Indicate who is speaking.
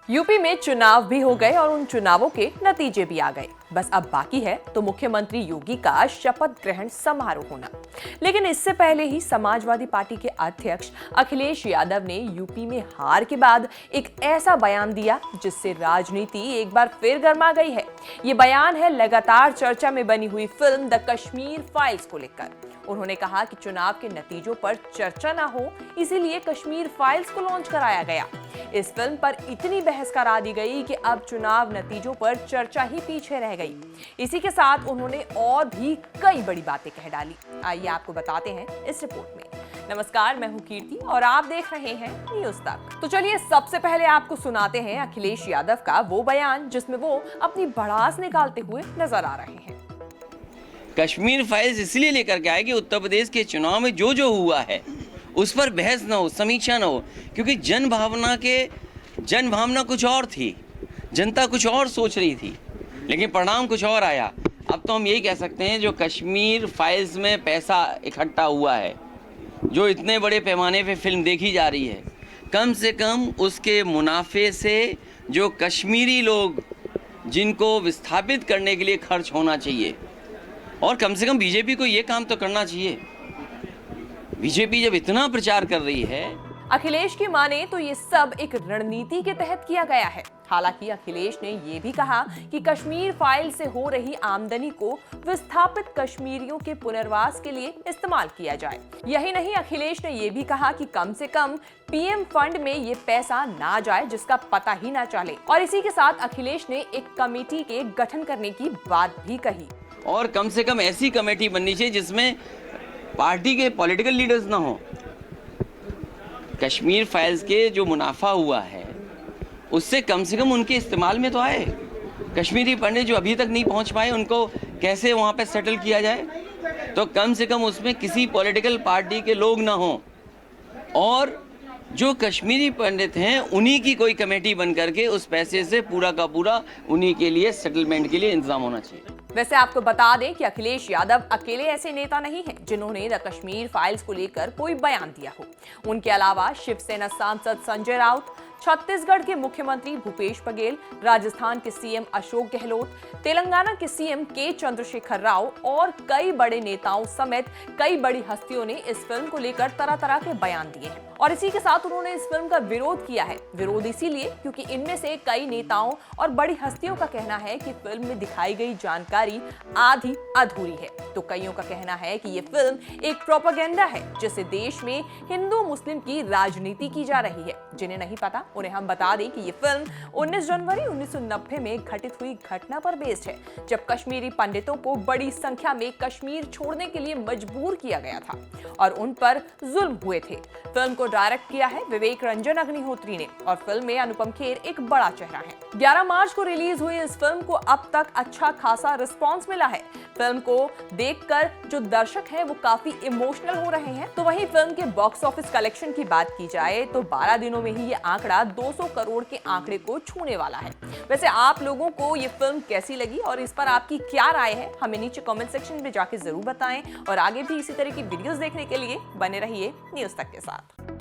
Speaker 1: UP में चुनाव भी हो गए और उन चुनावों के नतीजे भी आ गए। बस अब बाकी है तो मुख्यमंत्री योगी का शपथ ग्रहण समारोह होना। लेकिन इससे पहले ही समाजवादी पार्टी के अध्यक्ष अखिलेश यादव ने यूपी में हार के बाद एक ऐसा बयान दिया जिससे राजनीति एक बार फिर गर्मा गई है। ये बयान है लगातार चर्चा में बनी हुई फिल्म द कश्मीर फाइल्स को लेकर। उन्होंने कहा कि चुनाव के नतीजों पर चर्चा ना हो, इसीलिए कश्मीर फाइल्स को लॉन्च कराया गया। इस फिल्म पर इतनी बहस करा दी गई कि अब चुनाव नतीजों पर चर्चा ही पीछे रह गई। इसी के साथ उन्होंने और भी कई बड़ी बातें कह डाली। आइए आपको बताते हैं इस रिपोर्ट में। नमस्कार, मैं हूं कीर्ति और आप देख रहे हैं न्यूज तक। तो चलिए सबसे पहले आपको सुनाते हैं अखिलेश यादव का वो बयान जिसमें वो अपनी भड़ास निकालते हुए नजर आ रहे हैं।
Speaker 2: कश्मीर फाइल्स इसलिए लेकर के आए कि उत्तर प्रदेश के चुनाव में जो जो हुआ है उस पर बहस न हो, समीक्षा न हो, क्योंकि जन भावना कुछ और थी, जनता कुछ और सोच रही थी, लेकिन परिणाम कुछ और आया। अब तो हम यही कह सकते हैं जो कश्मीर फाइल्स में पैसा इकट्ठा हुआ है, जो इतने बड़े पैमाने पे फिल्म देखी जा रही है, कम से कम उसके मुनाफे से जो कश्मीरी लोग जिनको विस्थापित करने के लिए खर्च होना चाहिए, और कम से कम बीजेपी को ये काम तो करना चाहिए। बीजेपी जब इतना प्रचार कर रही है,
Speaker 1: अखिलेश की माने तो ये सब एक रणनीति के तहत किया गया है। हालांकि अखिलेश ने ये भी कहा कि कश्मीर फाइल से हो रही आमदनी को विस्थापित कश्मीरियों के पुनर्वास के लिए इस्तेमाल किया जाए। यही नहीं, अखिलेश ने ये भी कहा कि कम से कम पीएम फंड में ये पैसा ना जाए जिसका पता ही ना चले। और इसी के साथ अखिलेश ने एक कमेटी के गठन करने की बात भी कही।
Speaker 2: और कम से कम ऐसी कमेटी बननी चाहिए जिसमें पार्टी के पॉलिटिकल लीडर्स ना हो। कश्मीर फाइल्स के जो मुनाफा हुआ है उससे कम से कम उनके इस्तेमाल में तो आए। कश्मीरी पंडित जो अभी तक नहीं पहुंच पाए उनको कैसे वहां पे सेटल किया जाए, तो कम से कम उसमें किसी पॉलिटिकल पार्टी के लोग ना हो, और जो कश्मीरी पंडित हैं उन्हीं की कोई कमेटी बन करके उस पैसे से पूरा का पूरा उन्हीं के लिए सेटलमेंट के लिए इंतजाम होना चाहिए।
Speaker 1: वैसे आपको बता दें कि अखिलेश यादव अकेले ऐसे नेता नहीं हैं जिन्होंने द कश्मीर फाइल्स को लेकर कोई बयान दिया हो। उनके अलावा शिवसेना सांसद संजय राउत, छत्तीसगढ़ के मुख्यमंत्री भूपेश बघेल, राजस्थान के सीएम अशोक गहलोत, तेलंगाना के सीएम के चंद्रशेखर राव और कई बड़े नेताओं समेत कई बड़ी हस्तियों ने इस फिल्म को लेकर तरह तरह के बयान दिए हैं। और इसी के साथ उन्होंने इस फिल्म का विरोध किया है। विरोध इसीलिए क्योंकि इनमें से कई नेताओं और बड़ी हस्तियों का कहना है कि फिल्म में दिखाई गई जानकारी आधी अधूरी है। तो कईयों का कहना है कि ये फिल्म एक प्रोपेगेंडा है जिससे देश में हिंदू मुस्लिम की राजनीति की जा रही है। जिन्हें नहीं पता उन्हें हम बता दें कि ये फिल्म 19 जनवरी 1990 में घटित हुई घटना पर बेस्ड है, जब कश्मीरी पंडितों को बड़ी संख्या में कश्मीर छोड़ने के लिए मजबूर किया गया था और उन पर जुल्म हुए थे। फिल्म को डायरेक्ट किया है विवेक रंजन अग्निहोत्री ने और फिल्म में अनुपम खेर एक बड़ा चेहरा है। 11 मार्च को रिलीज हुई इस फिल्म को अब तक अच्छा खासा रिस्पांस मिला है। फिल्म को देखकर जो दर्शक हैं वो काफी इमोशनल हो रहे हैं। तो वहीं फिल्म के बॉक्स ऑफिस कलेक्शन की बात की जाए तो 12 दिनों में ही ये आंकड़ा 200 करोड़ के आंकड़े को छूने वाला है। वैसे आप लोगों को ये फिल्म कैसी लगी और इस पर आपकी क्या राय है, हमें नीचे कमेंट सेक्शन में जाके जरूर बताएं। और आगे भी इसी तरह की वीडियोस देखने के लिए बने रहिए न्यूज तक के साथ।